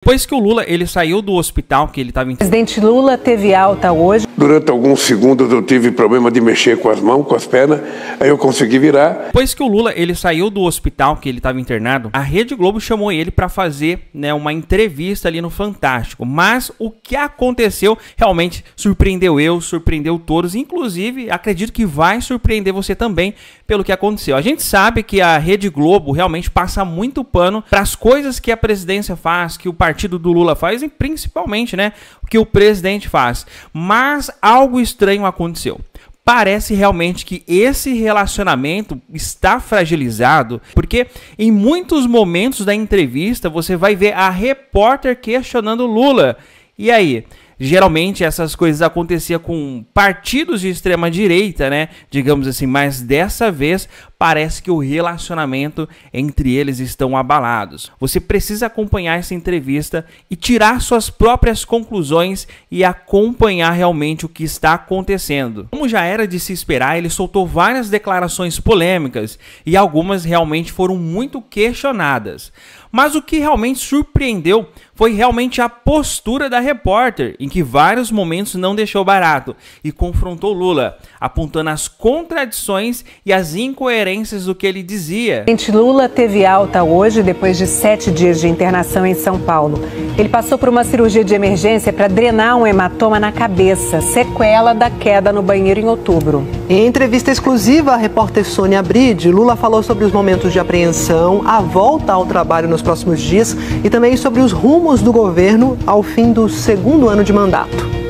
Depois que o Lula ele saiu do hospital que ele estava... O presidente Lula teve alta hoje. Durante alguns segundos eu tive problema de mexer com as mãos, com as pernas, aí eu consegui virar. Depois que o Lula ele saiu do hospital que ele estava internado, a Rede Globo chamou ele para fazer, né, uma entrevista ali no Fantástico. Mas o que aconteceu realmente surpreendeu eu, surpreendeu todos. Inclusive, acredito que vai surpreender você também pelo que aconteceu. A gente sabe que a Rede Globo realmente passa muito pano para as coisas que a presidência faz, que o partido do Lula faz e principalmente, né, o que o presidente faz. Mas algo estranho aconteceu. Parece realmente que esse relacionamento está fragilizado, porque em muitos momentos da entrevista você vai ver a repórter questionando o Lula. E aí? Geralmente essas coisas aconteciam com partidos de extrema direita, né? Digamos assim, mas dessa vez parece que o relacionamento entre eles estão abalados. Você precisa acompanhar essa entrevista e tirar suas próprias conclusões e acompanhar realmente o que está acontecendo. Como já era de se esperar, ele soltou várias declarações polêmicas e algumas realmente foram muito questionadas. Mas o que realmente surpreendeu foi realmente a postura da repórter, em que vários momentos não deixou barato e confrontou Lula, apontando as contradições e as incoerências do que ele dizia. O presidente Lula teve alta hoje, depois de 7 dias de internação em São Paulo. Ele passou por uma cirurgia de emergência para drenar um hematoma na cabeça, sequela da queda no banheiro em outubro. Em entrevista exclusiva à repórter Sônia Bride, Lula falou sobre os momentos de apreensão, a volta ao trabalho nos próximos dias e também sobre os rumos do governo ao fim do segundo ano de mandato.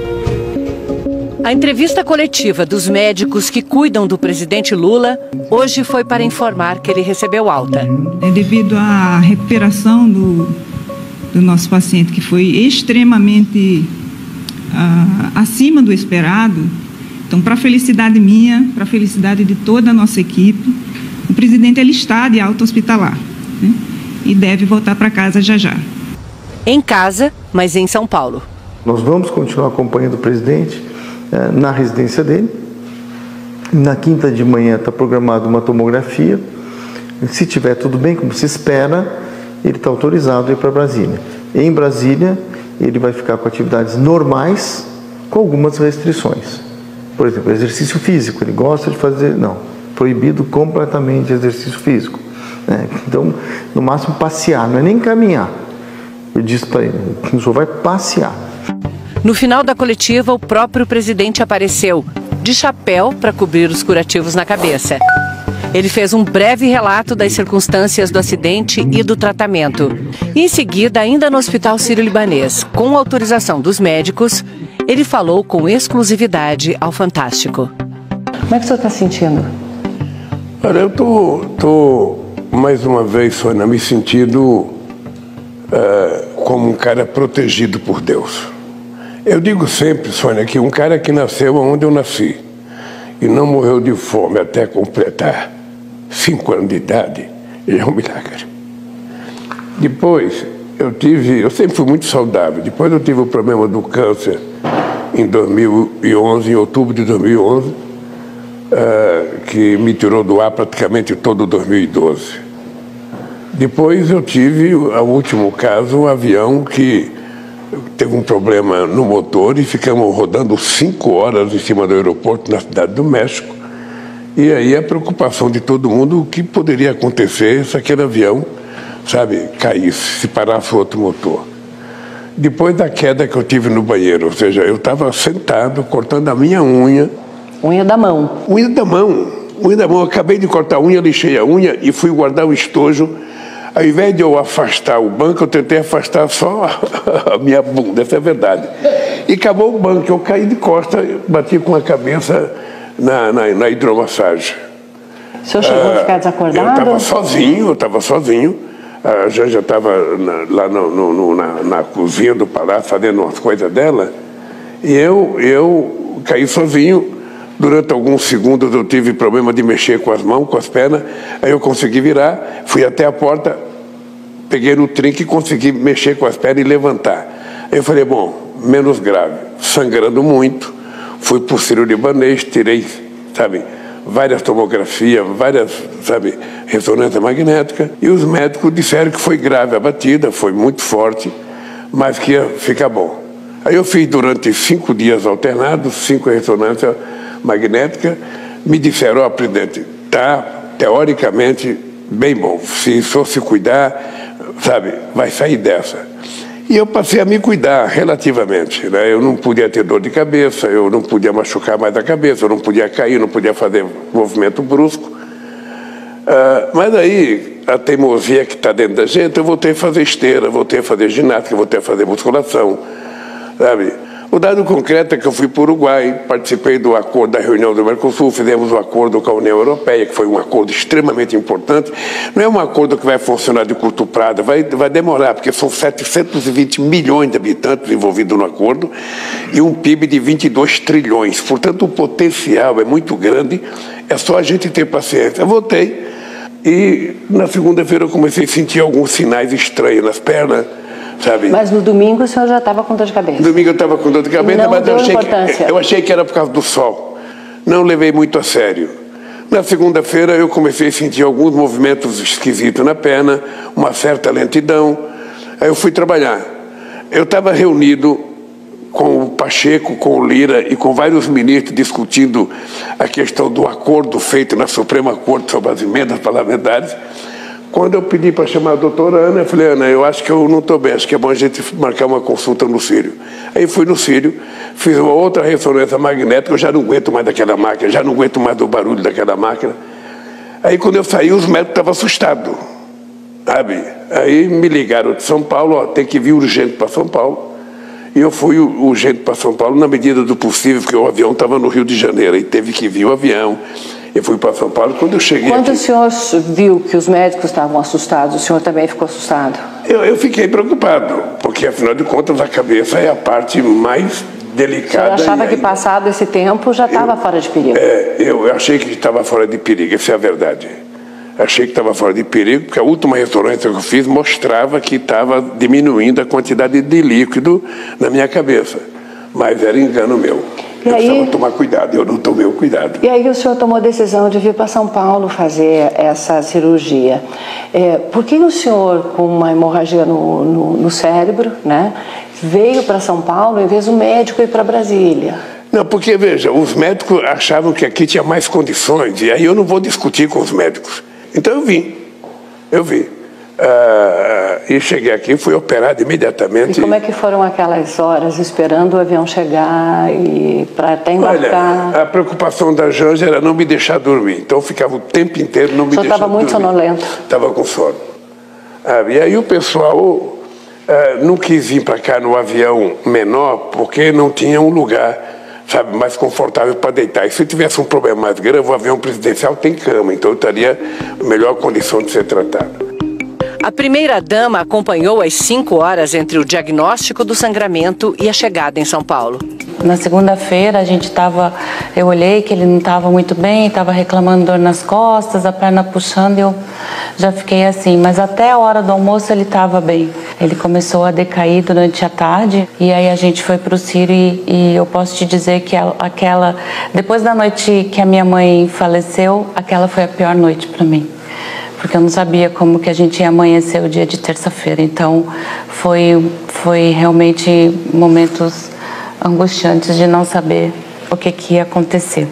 A entrevista coletiva dos médicos que cuidam do presidente Lula hoje foi para informar que ele recebeu alta. Devido à recuperação do nosso paciente, que foi extremamente acima do esperado, então, para a felicidade minha, para a felicidade de toda a nossa equipe, o presidente ele está de alta hospitalar, né? E deve voltar para casa já já. Em casa, mas em São Paulo. Nós vamos continuar acompanhando o presidente na residência dele. Na quinta de manhã está programada uma tomografia. Se tiver tudo bem, como se espera, ele está autorizado a ir para Brasília. Em Brasília, ele vai ficar com atividades normais, com algumas restrições. Por exemplo, exercício físico, ele gosta de fazer... Não, proibido completamente exercício físico. Então, no máximo passear, não é nem caminhar. Eu disse para ele, o senhor vai passear. No final da coletiva, o próprio presidente apareceu, de chapéu para cobrir os curativos na cabeça. Ele fez um breve relato das circunstâncias do acidente e do tratamento. E em seguida, ainda no Hospital Sírio-Libanês, com autorização dos médicos, ele falou com exclusividade ao Fantástico. Como é que o senhor está sentindo? Olha, eu tô mais uma vez, Sônia, me sentindo como um cara protegido por Deus. Eu digo sempre, Sônia, que um cara que nasceu onde eu nasci e não morreu de fome até completar 5 anos de idade, é um milagre. Depois, eu sempre fui muito saudável. Depois eu tive o problema do câncer em 2011, em outubro de 2011, que me tirou do ar praticamente todo 2012. Depois eu tive, o último caso, um avião que teve um problema no motor e ficamos rodando 5 horas em cima do aeroporto na Cidade do México. E aí a preocupação de todo mundo, o que poderia acontecer se aquele avião, sabe, caísse, se parasse outro motor. Depois da queda que eu tive no banheiro, ou seja, eu estava sentado cortando a minha unha. Unha da mão. Unha da mão. Unha da mão. Eu acabei de cortar a unha, lixei a unha e fui guardar o estojo. Ao invés de eu afastar o banco, eu tentei afastar só a minha bunda, essa é a verdade. E acabou o banco, eu caí de costa, bati com a cabeça na hidromassagem. O senhor chegou a ficar desacordado? Eu estava sozinho. A Janja estava lá na cozinha do palácio, fazendo umas coisas dela. E eu caí sozinho. Durante alguns segundos eu tive problema de mexer com as mãos, com as pernas. Aí eu consegui virar, fui até a porta, peguei no trinco e consegui mexer com as pernas e levantar. Aí eu falei, bom, menos grave. Sangrando muito, fui para o Sírio-Libanês, tirei, sabe, várias tomografias, várias, sabe, ressonância magnética. E os médicos disseram que foi grave a batida, foi muito forte, mas que ia ficar bom. Aí eu fiz durante 5 dias alternados, 5 ressonâncias magnéticas. Me disseram, ó, presidente, tá teoricamente bem bom. Se for se cuidar, sabe, vai sair dessa. E eu passei a me cuidar relativamente, né? Eu não podia ter dor de cabeça, eu não podia machucar mais a cabeça, eu não podia cair, não podia fazer movimento brusco. Mas aí, a teimosia que está dentro da gente, eu voltei a fazer esteira, voltei a fazer ginástica, voltei a fazer musculação, sabe? O dado concreto é que eu fui para o Uruguai, participei do acordo da reunião do Mercosul, fizemos um acordo com a União Europeia, que foi um acordo extremamente importante. Não é um acordo que vai funcionar de curto prazo, vai demorar, porque são 720 milhões de habitantes envolvidos no acordo e um PIB de 22 trilhões. Portanto, o potencial é muito grande, é só a gente ter paciência. Eu voltei e na segunda-feira eu comecei a sentir alguns sinais estranhos nas pernas. Sabe? Mas no domingo o senhor já estava com dor de cabeça? No domingo eu estava com dor de cabeça, mas eu achei que era por causa do sol. Não levei muito a sério. Na segunda-feira eu comecei a sentir alguns movimentos esquisitos na perna, uma certa lentidão. Aí eu fui trabalhar. Eu estava reunido com o Pacheco, com o Lira e com vários ministros discutindo a questão do acordo feito na Suprema Corte sobre as emendas parlamentares. Quando eu pedi para chamar a doutora Ana, eu falei, Ana, eu acho que eu não estou bem, acho que é bom a gente marcar uma consulta no Sírio. Aí fui no Sírio, fiz uma outra ressonância magnética, eu já não aguento mais daquela máquina, já não aguento mais do barulho daquela máquina. Aí quando eu saí, os médicos estavam assustados, sabe? Aí me ligaram de São Paulo, ó, tem que vir urgente para São Paulo. E eu fui urgente para São Paulo na medida do possível, porque o avião estava no Rio de Janeiro, e teve que vir o avião. Eu fui para São Paulo. Quando eu cheguei Quando o senhor viu que os médicos estavam assustados, o senhor também ficou assustado? Eu fiquei preocupado, porque afinal de contas a cabeça é a parte mais delicada. O senhor achava que passado esse tempo já estava fora de perigo? Eu achei que estava fora de perigo, essa é a verdade. Achei que estava fora de perigo, porque a última ressonância que eu fiz mostrava que estava diminuindo a quantidade de líquido na minha cabeça. Mas era engano meu. Eu precisava tomar cuidado, eu não tomei o cuidado. E aí o senhor tomou a decisão de vir para São Paulo fazer essa cirurgia. Por que o senhor, com uma hemorragia no cérebro, né, veio para São Paulo em vez do médico ir para Brasília? Não, porque, veja, os médicos achavam que aqui tinha mais condições, e aí eu não vou discutir com os médicos. Então eu vim. E cheguei aqui, fui operado imediatamente. E como é que foram aquelas horas esperando o avião chegar e para até embarcar? Olha, a preocupação da Janja era não me deixar dormir. Então eu ficava o tempo inteiro não me deixando dormir. O senhor estava muito sonolento? Estava com sono. E aí o pessoal não quis vir para cá no avião menor porque não tinha um lugar, sabe, mais confortável para deitar. E se tivesse um problema mais grave, o avião presidencial tem cama, então eu estaria em melhor condição de ser tratado. A primeira-dama acompanhou às 5 horas entre o diagnóstico do sangramento e a chegada em São Paulo. Na segunda-feira eu olhei que ele não estava muito bem, estava reclamando dor nas costas, a perna puxando, e eu já fiquei assim. Mas até a hora do almoço ele estava bem. Ele começou a decair durante a tarde e aí a gente foi para o Sírio e eu posso te dizer que depois da noite que a minha mãe faleceu, aquela foi a pior noite para mim. Porque eu não sabia como que a gente ia amanhecer o dia de terça-feira. Então, foi realmente momentos angustiantes de não saber o que ia acontecer.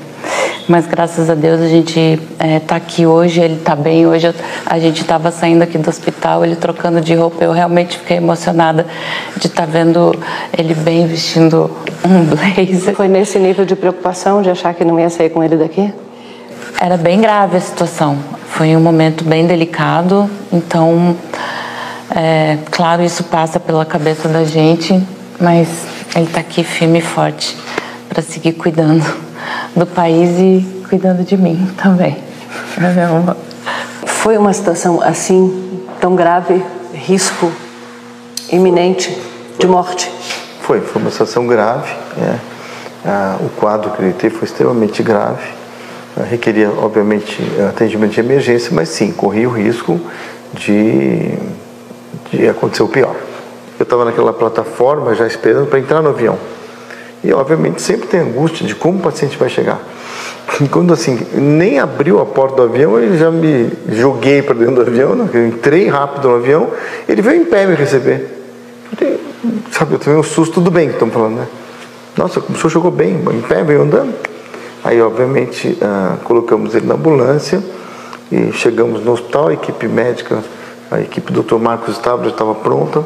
Mas, graças a Deus, a gente está aqui hoje, ele está bem. Hoje a gente estava saindo aqui do hospital, ele trocando de roupa. Eu realmente fiquei emocionada de estar vendo ele bem, vestindo um blazer. Foi nesse nível de preocupação de achar que não ia sair com ele daqui? Era bem grave a situação. Foi um momento bem delicado, então, claro, isso passa pela cabeça da gente, mas ele está aqui firme e forte para seguir cuidando do país e cuidando de mim também. Foi uma situação assim, tão grave, risco iminente de morte? Foi uma situação grave. O quadro que ele teve foi extremamente grave. Requeria, obviamente, atendimento de emergência, mas sim, corria o risco de acontecer o pior. Eu estava naquela plataforma já esperando para entrar no avião. E, obviamente, sempre tem angústia de como o paciente vai chegar. E quando, assim, nem abriu a porta do avião, eu já me joguei para dentro do avião, eu entrei rápido no avião, ele veio em pé me receber. sabe, eu tomei um susto, tudo bem que estão falando, né? Nossa, o senhor jogou bem, em pé, veio andando. Aí, obviamente, colocamos ele na ambulância e chegamos no hospital, a equipe médica, a equipe do Dr. Marcos Stable já estava pronta.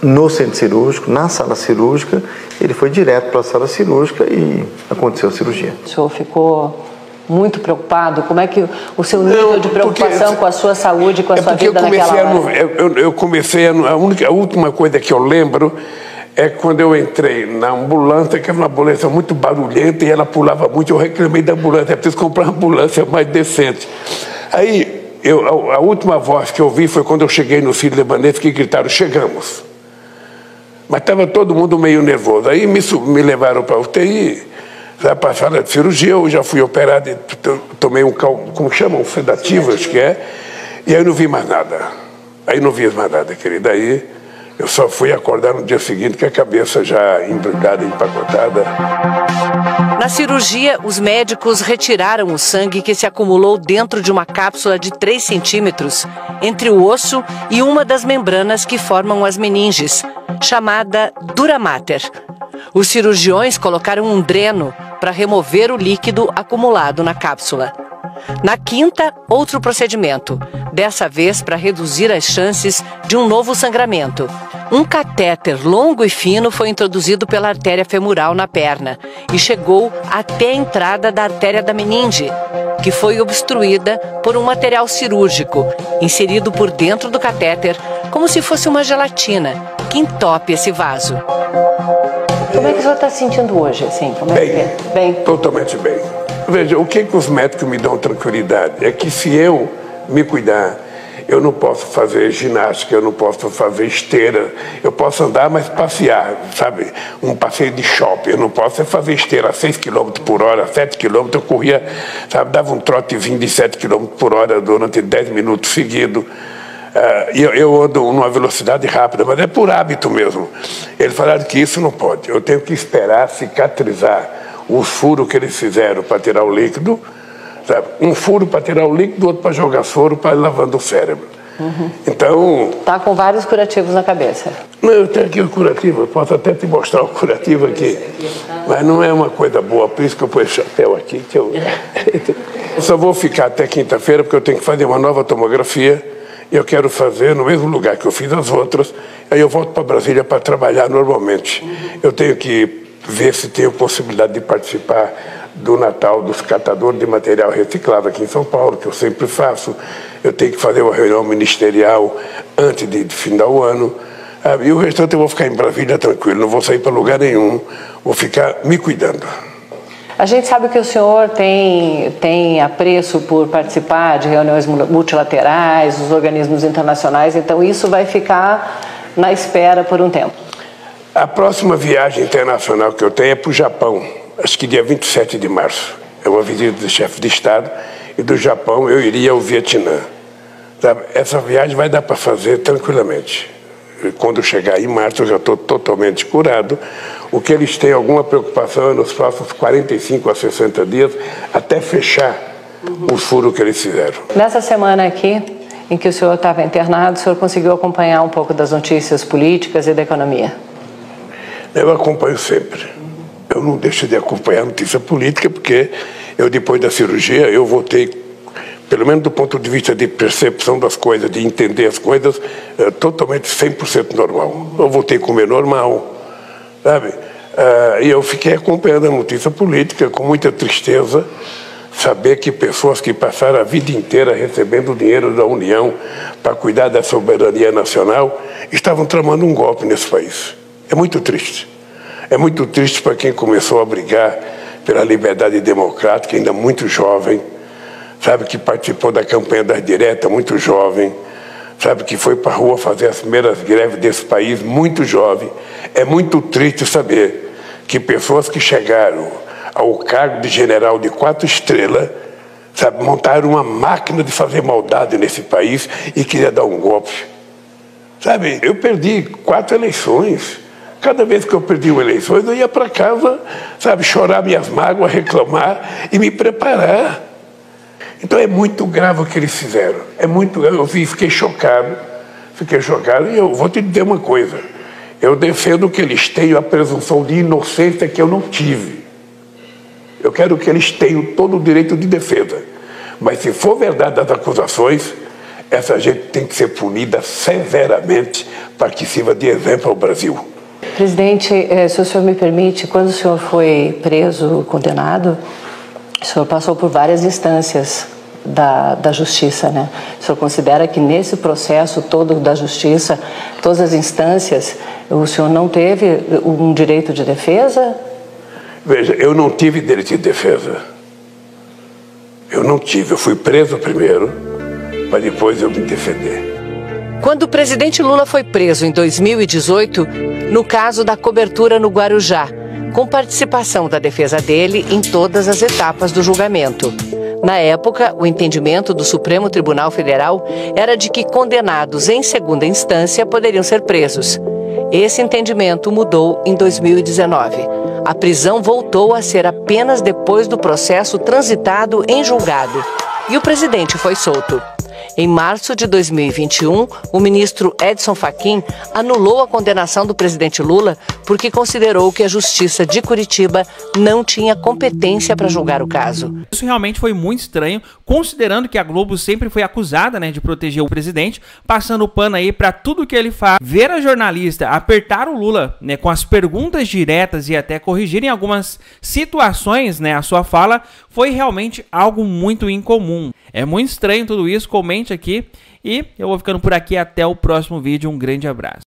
No centro cirúrgico, na sala cirúrgica, ele foi direto para a sala cirúrgica e aconteceu a cirurgia. O senhor ficou muito preocupado? Como é que o seu nível de preocupação com a sua saúde e com a sua vida naquela hora? Eu comecei, a última coisa que eu lembro é quando eu entrei na ambulância, que era uma ambulância muito barulhenta e ela pulava muito, eu reclamei da ambulância, é preciso comprar uma ambulância mais decente. Aí, a última voz que eu ouvi foi quando eu cheguei no Sírio-Libanês, que gritaram, chegamos. Mas estava todo mundo meio nervoso. Aí me levaram para a UTI, para a sala de cirurgia, eu já fui operado, tomei como chamam, um sedativo, acho que é, e aí eu não vi mais nada. Aí não vi mais nada, querida. Aí eu só fui acordar no dia seguinte com a cabeça já embrulhada, empacotada. Na cirurgia, os médicos retiraram o sangue que se acumulou dentro de uma cápsula de 3 centímetros entre o osso e uma das membranas que formam as meninges, chamada dura mater. Os cirurgiões colocaram um dreno para remover o líquido acumulado na cápsula. Na quinta, outro procedimento, dessa vez para reduzir as chances de um novo sangramento. Um catéter longo e fino foi introduzido pela artéria femoral na perna e chegou até a entrada da artéria da meninge, que foi obstruída por um material cirúrgico, inserido por dentro do catéter, como se fosse uma gelatina, que entope esse vaso. Como é que o senhor está se sentindo hoje? Assim? Como é bem, totalmente bem. Veja, o que os médicos me dão tranquilidade é que se eu me cuidar, eu não posso fazer ginástica, eu não posso fazer esteira, eu posso andar, mas passear, sabe? Um passeio de shopping, eu não posso fazer esteira a 6 km por hora, 7 km, eu corria, sabe? Dava um trotezinho de 7 km por hora durante 10 minutos seguidos. Eu ando numa velocidade rápida, mas é por hábito mesmo. Eles falaram que isso não pode, eu tenho que esperar cicatrizar os furos que eles fizeram para tirar o líquido, sabe? Um furo para tirar o líquido, outro para jogar soro para ir lavando o cérebro. Então... Está com vários curativos na cabeça. Não, eu tenho aqui o curativo, eu posso até te mostrar o curativo aqui, mas não é uma coisa boa, por isso que eu pus esse chapéu aqui, que eu só vou ficar até quinta-feira, porque eu tenho que fazer uma nova tomografia, e eu quero fazer no mesmo lugar que eu fiz as outras, aí eu volto para Brasília para trabalhar normalmente. Eu tenho que ver se tenho possibilidade de participar do Natal dos catadores de material reciclável aqui em São Paulo, que eu sempre faço. Eu tenho que fazer uma reunião ministerial antes de findar o ano. E o restante eu vou ficar em Brasília tranquilo, não vou sair para lugar nenhum, vou ficar me cuidando. A gente sabe que o senhor tem apreço por participar de reuniões multilaterais, dos organismos internacionais, então isso vai ficar na espera por um tempo. A próxima viagem internacional que eu tenho é para o Japão, acho que dia 27 de março. É uma visita do chefe de Estado e do Japão eu iria ao Vietnã. Essa viagem vai dar para fazer tranquilamente. Quando chegar em março eu já estou totalmente curado. O que eles têm alguma preocupação é nos próximos 45 a 60 dias até fechar o furo que eles fizeram. Nessa semana aqui, em que o senhor estava internado, o senhor conseguiu acompanhar um pouco das notícias políticas e da economia? Eu acompanho sempre. Eu não deixo de acompanhar a notícia política, porque eu, depois da cirurgia, eu voltei, pelo menos do ponto de vista de percepção das coisas, de entender as coisas, totalmente 100% normal. Eu voltei a comer normal, sabe? E eu fiquei acompanhando a notícia política com muita tristeza, saber que pessoas que passaram a vida inteira recebendo dinheiro da União para cuidar da soberania nacional, estavam tramando um golpe nesse país. É muito triste. É muito triste para quem começou a brigar pela liberdade democrática, ainda muito jovem, sabe, que participou da campanha das diretas, muito jovem, sabe, que foi para a rua fazer as primeiras greves desse país, muito jovem. É muito triste saber que pessoas que chegaram ao cargo de general de 4 estrelas, sabe, montaram uma máquina de fazer maldade nesse país e queria dar um golpe. Sabe, eu perdi 4 eleições. Cada vez que eu perdi uma eleição, eu ia para casa, sabe, chorar minhas mágoas, reclamar e me preparar. Então é muito grave o que eles fizeram. É muito grave. Eu fiquei chocado, e eu vou te dizer uma coisa. Eu defendo que eles tenham a presunção de inocência que eu não tive. Eu quero que eles tenham todo o direito de defesa. Mas se for verdade as acusações, essa gente tem que ser punida severamente para que sirva de exemplo ao Brasil. Presidente, se o senhor me permite, quando o senhor foi preso, condenado, o senhor passou por várias instâncias da justiça, né? O senhor considera que nesse processo todo da justiça, todas as instâncias, o senhor não teve um direito de defesa? Veja, eu não tive direito de defesa. Eu não tive. Eu fui preso primeiro, para depois eu me defender. Quando o presidente Lula foi preso em 2018, no caso da cobertura no Guarujá, com participação da defesa dele em todas as etapas do julgamento. Na época, o entendimento do Supremo Tribunal Federal era de que condenados em segunda instância poderiam ser presos. Esse entendimento mudou em 2019. A prisão voltou a ser apenas depois do processo transitado em julgado. E o presidente foi solto. Em março de 2021, o ministro Edson Fachin anulou a condenação do presidente Lula porque considerou que a Justiça de Curitiba não tinha competência para julgar o caso. Isso realmente foi muito estranho, considerando que a Globo sempre foi acusada, né, de proteger o presidente, passando o pano aí para tudo que ele faz. Ver a jornalista apertar o Lula, né, com as perguntas diretas e até corrigirem algumas situações, né, a sua fala, foi realmente algo muito incomum. É muito estranho tudo isso, comente aqui e eu vou ficando por aqui até o próximo vídeo. Um grande abraço.